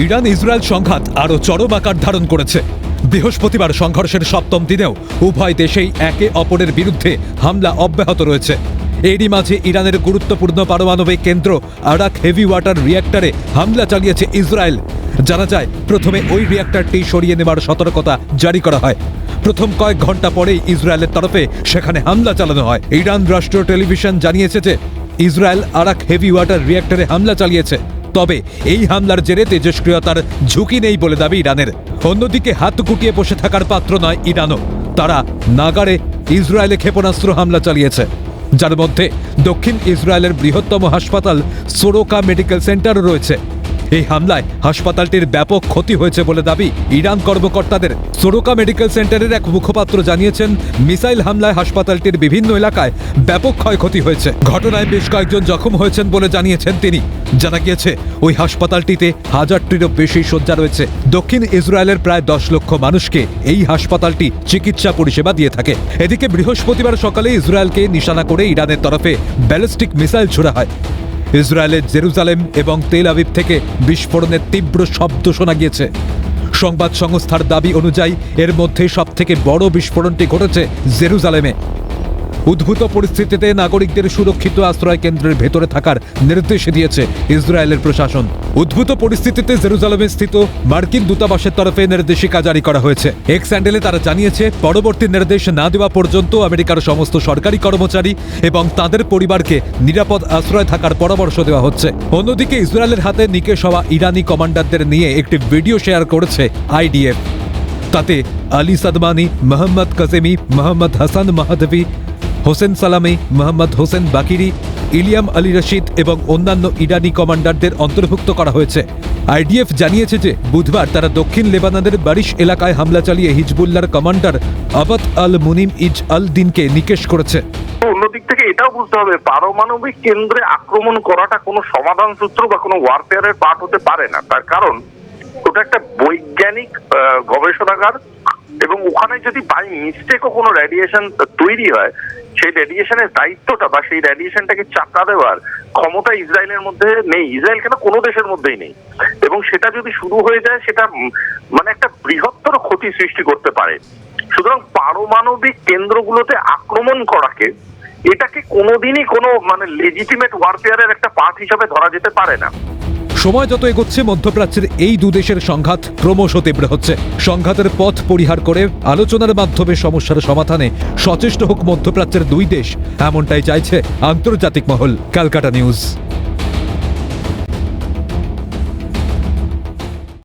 Iran Israel সংঘাত আরও চরম আকার ধারণ করেছে। বৃহস্পতিবার সংঘর্ষের সপ্তম দিনেও উভয় দেশেই একে অপরের বিরুদ্ধে হামলা অব্যাহত রয়েছে। এরই মাঝে ইরানের গুরুত্বপূর্ণ পারমাণবিক কেন্দ্র আরাক হেভি ওয়াটার রিঅ্যাক্টরে হামলা চালিয়েছে ইসরায়েল। জানা যায়, প্রথমে ওই রিঅ্যাক্টরটি সরিয়ে নেওয়ার সতর্কতা জারি করা হয়। প্রথম কয়েক ঘন্টা পরেই ইসরায়েলের তরফে সেখানে হামলা চালানো হয়। ইরান রাষ্ট্রীয় টেলিভিশন জানিয়েছে যে ইসরায়েল আরাক হেভি ওয়াটার রিঅ্যাক্টরে হামলা চালিয়েছে। তবে এই হামলার জেরে তেজস্ক্রিয়তার ঝুঁকি নেই বলে দাবি ইরানের। অন্যদিকে হাত গুটিয়ে বসে থাকার পাত্র নয় ইরানও। তারা নাগারে ইসরায়েলে ক্ষেপণাস্ত্র হামলা চালিয়েছে, যার মধ্যে দক্ষিণ ইসরায়েলের বৃহত্তম হাসপাতাল সোরোকা মেডিকেল সেন্টার রয়েছে। এই হামলায় হাসপাতালটির ব্যাপক ক্ষতি হয়েছে বলে দাবি ইরান কর্মকর্তাদের। সোরোকা মেডিকেল সেন্টারের এক মুখপাত্র জানিয়েছেন, মিসাইল হামলায় হাসপাতালটির বিভিন্ন এলাকায় ব্যাপক ক্ষয়ক্ষতি হয়েছে। ঘটনায় বেশ কয়েকজন জখম হয়েছেন বলে জানিয়েছেন তিনি। জানা গিয়েছে, ওই হাসপাতালটিতে 1000টিরও বেশি শয্যা রয়েছে। দক্ষিণ ইসরায়েলের প্রায় 10 লক্ষ মানুষকে এই হাসপাতালটি চিকিৎসা পরিষেবা দিয়ে থাকে। এদিকে বৃহস্পতিবার সকালে ইসরায়েলকে নিশানা করে ইরানের তরফে ব্যালিস্টিক মিসাইল ছোড়া হয়। ইসরায়েলের জেরুজালেম এবং তেল আবিব থেকে বিস্ফোরণের তীব্র শব্দ শোনা গিয়েছে। সংবাদ সংস্থার দাবি অনুযায়ী এর মধ্যে সবথেকে বড় বিস্ফোরণটি ঘটেছে জেরুজালেমে। উদ্ভূত পরিস্থিতিতে নাগরিকদের সুরক্ষিত আশ্রয় কেন্দ্রের ভেতরে থাকার নির্দেশ দিয়েছে ইসরায়েলের প্রশাসন। উদ্ভূত পরিস্থিতিতে জেরুজালেমে স্থিত মার্কিন দূতাবাসের তরফে নির্দেশিকা জারি করা হয়েছে। এক্স হ্যান্ডেলে তারা জানিয়েছে, পরবর্তী নির্দেশ না দেওয়া পর্যন্ত আমেরিকার সমস্ত সরকারি কর্মচারী এবং তাদের পরিবারকে নিরাপদ আশ্রয় থাকার পরামর্শ দেওয়া হচ্ছে। অন্যদিকে ইসরায়েলের হাতে নিকেশ হওয়া ইরানি কমান্ডারদের নিয়ে একটি ভিডিও শেয়ার করেছে আইডিএফ। তাতে আলী সাদমানি, মোহাম্মদ কাজেমি, মোহাম্মদ হাসান মাহাদভি, হোসেন সালামি, মোহাম্মদ হোসেন বাকিরি, ইলিয়াম আলী রশিদ এবং অন্যান্য ইরানি কমান্ডারদের অন্তর্ভুক্ত করা হয়েছে। আইডিএফ জানিয়েছে যে বুধবার তারা দক্ষিণ লেবাননের বারিশ এলাকায় হামলা চালিয়ে হিজবুল্লাহর কমান্ডার আবাদ আল মুনিম ইজ আল দিনকে নিকেশ করেছে। অন্যদিক থেকে এটাও বুঝতে হবে, পারমাণবিক কেন্দ্রে আক্রমণ করাটা কোনো সমাধান সূত্র বা কোনো ওয়ারফেয়ারের পার্ট হতে পারে না। তার কারণ ওটা একটা বৈজ্ঞানিক গবেষণাগার, এবং ওখানে যদি বাই মিস্টেকও কোনো রেডিয়েশন তৈরি হয়, সেই রেডিয়েশনের দায়িত্বটা বা সেই রেডিয়েশনটাকে চাপা দেওয়ার ক্ষমতা ইসরায়েলের মধ্যে নেই। ইসরায়েল কেন, কোনো দেশের মধ্যেই নেই। এবং সেটা যদি শুরু হয়ে যায়, সেটা মানে একটা বৃহত্তর ক্ষতি সৃষ্টি করতে পারে। সুতরাং পারমাণবিক কেন্দ্রগুলোতে আক্রমণ করাকে, এটাকে কোনোদিনই কোনো মানে লেজিটিমেট ওয়ারফেয়ারের একটা পার্ট হিসাবে ধরা যেতে পারে না। সময় যত এগোচ্ছে, মধ্যপ্রাচ্যের এই দুদেশের সংঘাত ক্রমশ তীব্র হচ্ছে। সংঘাতের পথ পরিহার করে আলোচনার মাধ্যমে সমস্যার সমাধানে সচেষ্ট হোক মধ্যপ্রাচ্যের দুই দেশ, এমনটাই চাইছে আন্তর্জাতিক মহল। ক্যালকাটা নিউজ।